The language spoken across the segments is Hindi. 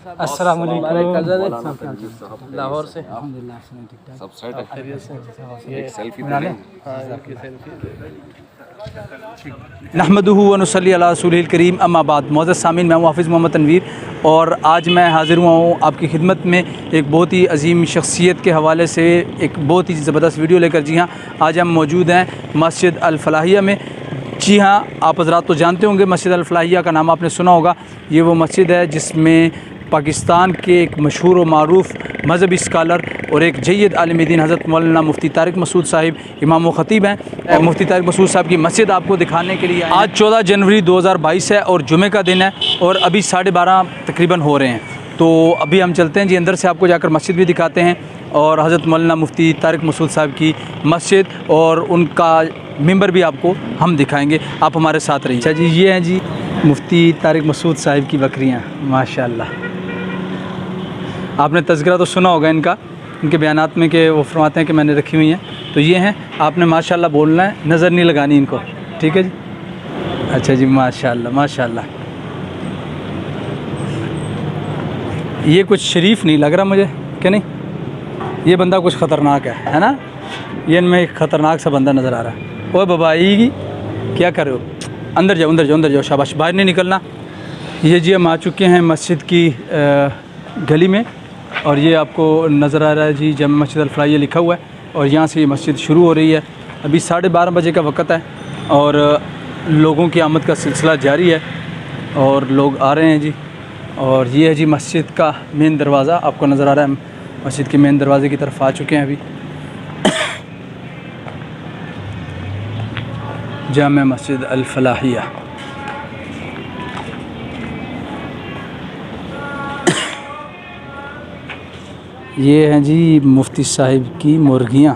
अस्सलाम वालेकुम। लाहौर से सब सेट है। एक सेल्फी नहमदुहु व नुसल्ली अला रसूलिल करीम अम्मा बाद। मौजूद सामीन, मैं हाफ़िज़ मोहम्मद तनवीर और आज मैं हाज़िर हुआ हूँ आपकी खिदमत में एक बहुत ही अजीम शख्सियत के हवाले से एक बहुत ही ज़बरदस्त वीडियो लेकर। जी हाँ, आज हम मौजूद हैं मस्जिद अल फलाहिया में। जी हाँ, आप हज़रात तो जानते होंगे मस्जिद अल फलाहिया का नाम आपने सुना होगा। ये वो मस्जिद है जिसमें पाकिस्तान के एक मशहूर व मारूफ़ मज़हबी स्कॉलर और एक जय्यद आलिम दीन हज़रत मौलाना मुफ्ती तारिक मसूद साहिब इमाम व ख़तीब हैं। मुफ्ती तारिक मसूद साहब की मस्जिद आपको दिखाने के लिए आज 14 जनवरी 2022 है और जुमे का दिन है और अभी 12:30 तकरीबन हो रहे हैं। तो अभी हम चलते हैं जी अंदर से, आपको जाकर मस्जिद भी दिखाते हैं और हज़रत मौलाना मुफ्ती तारिक मसूद साहब की मस्जिद और उनका मिंबर भी आपको हम दिखाएँगे। आप हमारे साथ रहिए। अच्छा जी, ये हैं जी मुफ्ती तारिक मसूद साहिब की बकरियाँ, माशाअल्लाह। आपने तज़किरा तो सुना होगा इनका, इनके बयानात में कि वो फरमाते हैं कि मैंने रखी हुई हैं। तो ये हैं, आपने माशाअल्लाह बोलना है, नज़र नहीं लगानी इनको, ठीक है जी। अच्छा जी, माशाअल्लाह माशाअल्लाह। ये कुछ शरीफ नहीं लग रहा मुझे, कि नहीं? ये बंदा कुछ ख़तरनाक है ना? ये इनमें एक ख़तरनाक सा बंदा नज़र आ रहा है। ओए बाबा आएगी, क्या कर रहे हो? अंदर जाओ अंदर जाओ अंदर जाओ, शाबाश, बाहर नहीं निकलना। ये जी हम आ चुके हैं मस्जिद की गली में और ये आपको नज़र आ रहा है जी जब मस्जिद अल फलाहिया लिखा हुआ है और यहाँ से ये मस्जिद शुरू हो रही है। अभी 12:30 बजे का वक़्त है और लोगों की आमद का सिलसिला जारी है और लोग आ रहे हैं जी। और ये है जी मस्जिद का मेन दरवाज़ा, आपको नज़र आ रहा है। मस्जिद के मेन दरवाज़े की तरफ आ चुके हैं अभी। जामे मस्जिद अल फलाहिया। ये हैं जी मुफ्ती साहिब की मुर्गियाँ।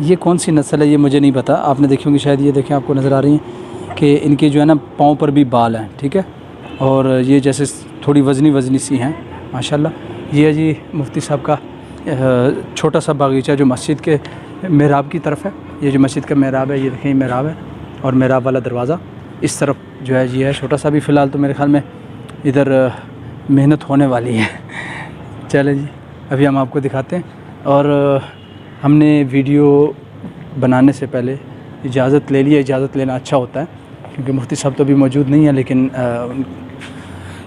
ये कौन सी नस्ल है ये मुझे नहीं पता, आपने देखी होंगी शायद। ये देखें, आपको नज़र आ रही हैं कि इनके जो है ना पाँव पर भी बाल हैं, ठीक है। और ये जैसे थोड़ी वज़नी सी हैं माशाल्लाह। ये है जी मुफ्ती साहब का छोटा सा बागीचा जो मस्जिद के मेहराब की तरफ है। ये जो मस्जिद का मेहराब है, ये देखें मेहराब है और मेहराब वाला दरवाज़ा इस तरफ जो है जी है छोटा सा भी। फ़िलहाल तो मेरे ख़्याल में इधर मेहनत होने वाली है। चले जी, अभी हम आपको दिखाते हैं। और हमने वीडियो बनाने से पहले इजाज़त ले लिया। इजाज़त लेना अच्छा होता है क्योंकि मुफ्ती साहब तो अभी मौजूद नहीं है, लेकिन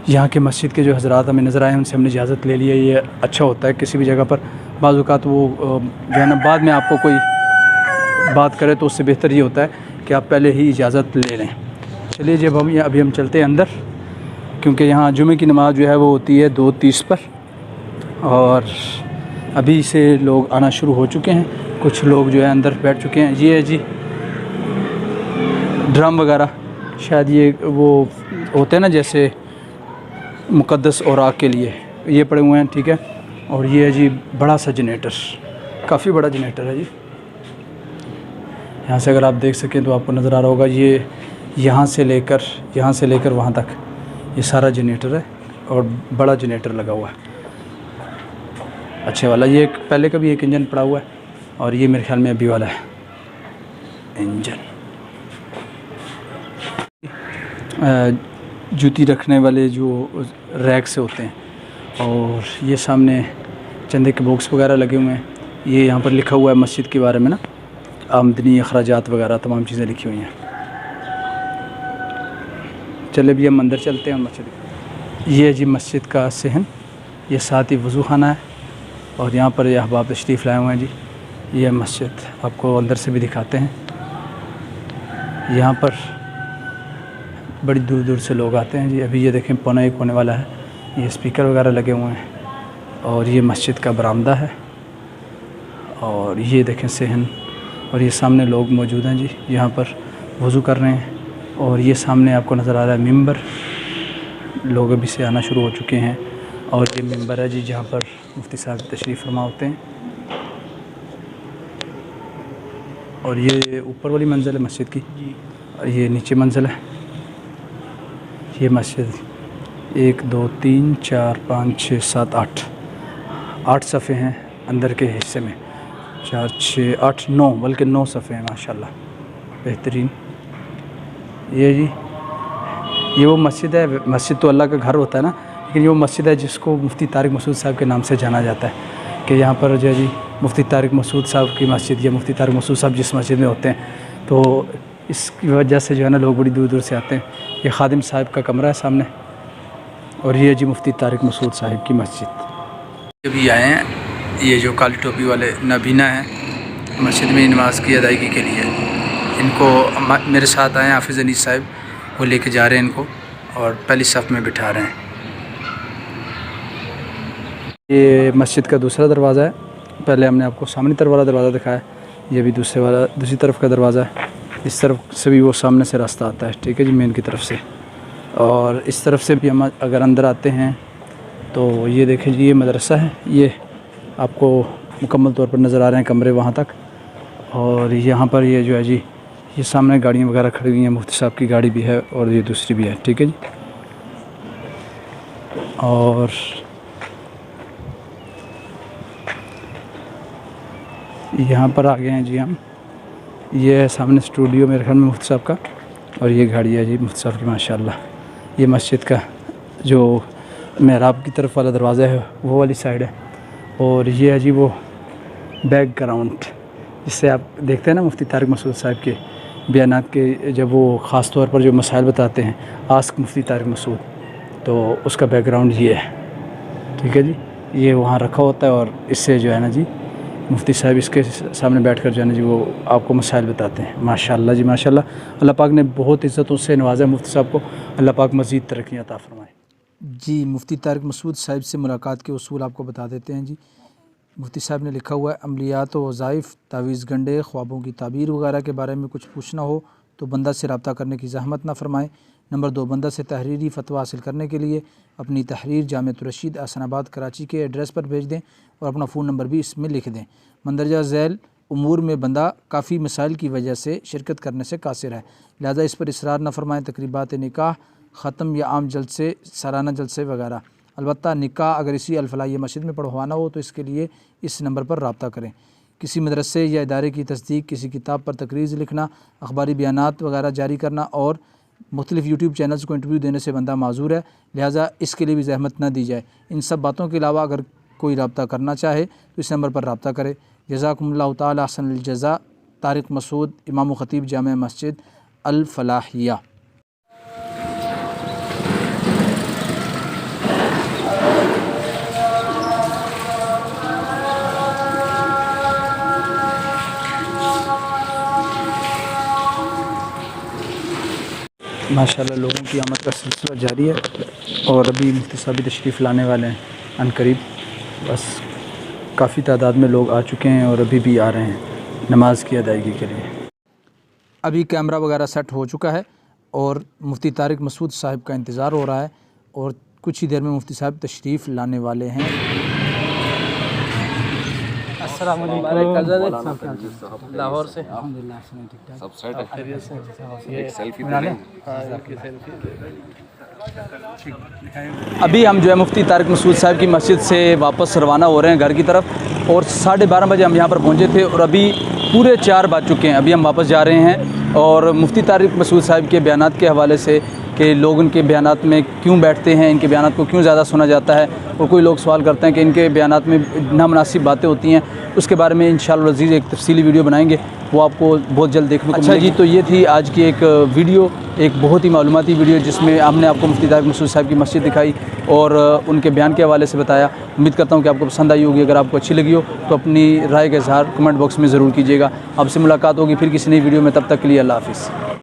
यहाँ के मस्जिद के जो हज़रात हमें नज़र आए उनसे हमने इजाज़त ले लिया। ये अच्छा होता है किसी भी जगह पर। बाज़ औक़ात वो जो है ना बाद में आपको कोई बात करे तो उससे बेहतर ये होता है कि आप पहले ही इजाज़त ले लें। चलिए जब हम अभी हम चलते हैं अंदर, क्योंकि यहाँ जुमे की नमाज़ जो है वो होती है 2:30 पर और अभी से लोग आना शुरू हो चुके हैं। कुछ लोग जो है अंदर बैठ चुके हैं। ये है जी ड्रम वगैरह, शायद ये वो होते हैं ना जैसे मुक़द्दस औराक़ के लिए, ये पड़े हुए हैं, ठीक है। और ये है जी बड़ा सा जनरेटर, काफ़ी बड़ा जनरेटर है जी। यहाँ से अगर आप देख सकें तो आपको नज़र आ रहा होगा, ये यहाँ से लेकर वहाँ तक ये सारा जनरेटर है और बड़ा जनरेटर लगा हुआ है अच्छे वाला। ये पहले का भी एक इंजन पड़ा हुआ है और ये मेरे ख्याल में अभी वाला है इंजन। जूती रखने वाले जो रैक से होते हैं और ये सामने चंदे के बॉक्स वगैरह लगे हुए हैं। ये यहाँ पर लिखा हुआ है मस्जिद के बारे में ना, आमदनी अखराजात वगैरह तमाम चीज़ें लिखी हुई हैं। चले भी हम अंदर चलते हैं मस्जिद। ये है जी मस्जिद का सहन, ये साथ ही वज़ू खाना है और यहाँ पर यह अहबाब तशरीफ़ लाए हुए हैं जी। ये मस्जिद आपको अंदर से भी दिखाते हैं। यहाँ पर बड़ी दूर दूर से लोग आते हैं जी। अभी ये देखें 1:45 होने वाला है। ये स्पीकर वगैरह लगे हुए हैं और ये मस्जिद का बरामदा है और ये देखें सहन और ये सामने लोग मौजूद हैं जी, यहाँ पर वज़ू कर रहे हैं। और ये सामने आपको नज़र आ रहा है मिंबर, लोग अभी से आना शुरू हो चुके हैं। और ये मिंबर है जी जहाँ पर मुफ्ती साहब तशरीफ़ फरमा होते हैं। और ये ऊपर वाली मंजिल है मस्जिद की और ये नीचे मंजिल है। ये मस्जिद 1 2 3 4 5 6 7 8 सफ़े हैं अंदर के हिस्से में। 4 6 8 9 बल्कि 9 सफ़े हैं माशाल्लाह, बेहतरीन। ये जी ये वो मस्जिद है। मस्जिद तो अल्लाह का घर होता है ना, लेकिन ये वो मस्जिद है जिसको मुफ्ती तारिक मसूद साहब के नाम से जाना जाता है, कि यहाँ पर जो है जी मुफ्ती तारिक मसूद साहब की मस्जिद या मुफ्ती तारिक मसूद साहब जिस मस्जिद में होते हैं, तो इसकी वजह से जो है ना लोग बड़ी दूर दूर से आते हैं। ये खादिम साहब का कमरा है सामने, और ये जी मुफ्ती तारिक मसूद साहब की मस्जिद। अभी आए हैं ये जो काली टोपी वाले नबीना हैं, मस्जिद में नमाज की अदायगी के लिए। इनको मेरे साथ आए हाफिज़ अनीस साहब, वो लेके जा रहे हैं इनको और पहली सफ़ में बिठा रहे हैं। ये मस्जिद का दूसरा दरवाज़ा है, पहले हमने आपको सामने तरफ वाला दरवाज़ा दिखाया, ये भी दूसरी तरफ का दरवाज़ा है। इस तरफ से भी वो सामने से रास्ता आता है, ठीक है जी, मेन की तरफ से। और इस तरफ से भी हम अगर अंदर आते हैं तो ये देखें जी, ये मदरसा है, ये आपको मुकम्मल तौर पर नज़र आ रहे हैं कमरे वहाँ तक। और यहाँ पर ये जो है जी, ये सामने गाड़ियाँ वगैरह खड़ी हुई हैं, मुफ्ती साहब की गाड़ी भी है और ये दूसरी भी है, ठीक है जी। और यहाँ पर आ गए हैं जी हम, ये है सामने स्टूडियो मेरे ख्याल में मुफ्ती साहब का, और ये गाड़ी है जी मुफ्ती साहब की माशाल्लाह। ये मस्जिद का जो मेहराब की तरफ वाला दरवाज़ा है वो वाली साइड है, और ये है जी वो बैकग्राउंड जिससे आप देखते हैं ना मुफ्ती तारिक मसूद साहब के बयानात के, जब वो ख़ास तौर पर जो मसाइल बताते हैं, आस्क मुफ्ती तारिक मसूद, तो उसका बैकग्राउंड ये है, ठीक है जी। ये वहाँ रखा होता है और इससे जो है ना जी मुफ्ती साहब इसके सामने बैठकर जो है ना जी वो आपको मसाइल बताते हैं। माशाल्लाह जी माशाल्लाह, अल्लाह पाक ने बहुत इज़्ज़तों से नवाजा मुफ्ती साहब को, अल्लाह पाक मज़ीद तरक्कियाँ अता फरमाए। जी मुफ्ती तारिक मसूद साहब से मुलाकात के उसूल आपको बता देते हैं जी। मुफ्ती साहब ने लिखा हुआ है, अमलियात व वज़ाइफ़, तावीज़ गंडे, ख्वाबों की ताबीर वगैरह के बारे में कुछ पूछना हो तो बंदा से रब्ता करने की ज़हमत ना फरमाएँ। नंबर 2, बंदा से तहरीरी फ़तवा हासिल करने के लिए अपनी तहरीर जामिअतुर रशीद एहसनाबाद कराची के एड्रेस पर भेज दें और अपना फ़ोन नंबर भी इसमें लिख दें। मंदरजा झैल उमूर में बंदा काफ़ी मसाइल की वजह से शिरकत करने से कासिर है, लिहाजा इस पर इसरार न फरमाएँ। तकरीबात निकाह, ख़त्म या आम जलसे, सालाना जलसे वगैरह। अलबत्ता निकाह अगर इसी अल-फलाह मस्जिद में पढ़वाना हो तो इसके लिए इस नंबर पर रब्ता करें। किसी मदरसे या इदारे की तस्दीक, किसी किताब पर तकरीज़ लिखना, अखबारी बयानात वगैरह जारी करना और मुख्तलिफ़ यूट्यूब चैनल्स को इंटरव्यू देने से बंदा माजूर है, लिहाजा इसके लिए भी ज़हमत न दी जाए। इन सब बातों के अलावा अगर कोई रब्ता करना चाहे तो इस नंबर पर रब्ता करे। जज़ाकुमुल्लाहु ताला अहसनुल जज़ा। तारिक मसूद, इमाम ख़तीब जामे मस्जिद अल फलाहिया। माशाल्लाह लोगों की आमद का सिलसिला जारी है और अभी मुफ्ती साहब भी तशरीफ़ लाने वाले हैं अनकरीब। बस काफ़ी तादाद में लोग आ चुके हैं और अभी भी आ रहे हैं नमाज की अदायगी के लिए। अभी कैमरा वगैरह सेट हो चुका है और मुफ्ती तारिक मसूद साहब का इंतज़ार हो रहा है और कुछ ही देर में मुफ्ती साहब तशरीफ़ लाने वाले हैं। अस्सलाम वालेकुम। लाहौर से सब सेट है, एक सेल्फी अभी हम जो है मुफ्ती तारिक मसूद साहब की मस्जिद से वापस रवाना हो रहे हैं घर की तरफ और 12:30 बजे हम यहाँ पर पहुँचे थे और अभी पूरे 4 बज चुके हैं। अभी हम वापस जा रहे हैं और मुफ्ती तारिक मसूद साहब के बयानात के हवाले से कि लोग उनके बयानात में क्यों बैठते हैं, इनके बयानात को क्यों ज़्यादा सुना जाता है और कोई लोग सवाल करते हैं कि इनके बयानात में नामुनासिब बातें होती हैं, उसके बारे में इंशाअल्लाह अज़ीज़ एक तफसीली वीडियो बनाएंगे, वो आपको बहुत जल्द देखने को मिलेगी। जी, तो ये थी आज की एक वीडियो, एक बहुत ही मालूमाती वीडियो जिसमें हमने आपको मुफ्ती तारिक मसूद साहब की मस्जिद दिखाई और उनके बयान के हवाले से बताया। उम्मीद करता हूँ कि आपको पसंद आई होगी। अगर आपको अच्छी लगी हो तो अपनी राय का इज़हार कमेंट बॉक्स में ज़रूर कीजिएगा। आपसे मुलाकात होगी फिर किसी नई वीडियो में, तब तक के लिए अल्लाह हाफ़िज़।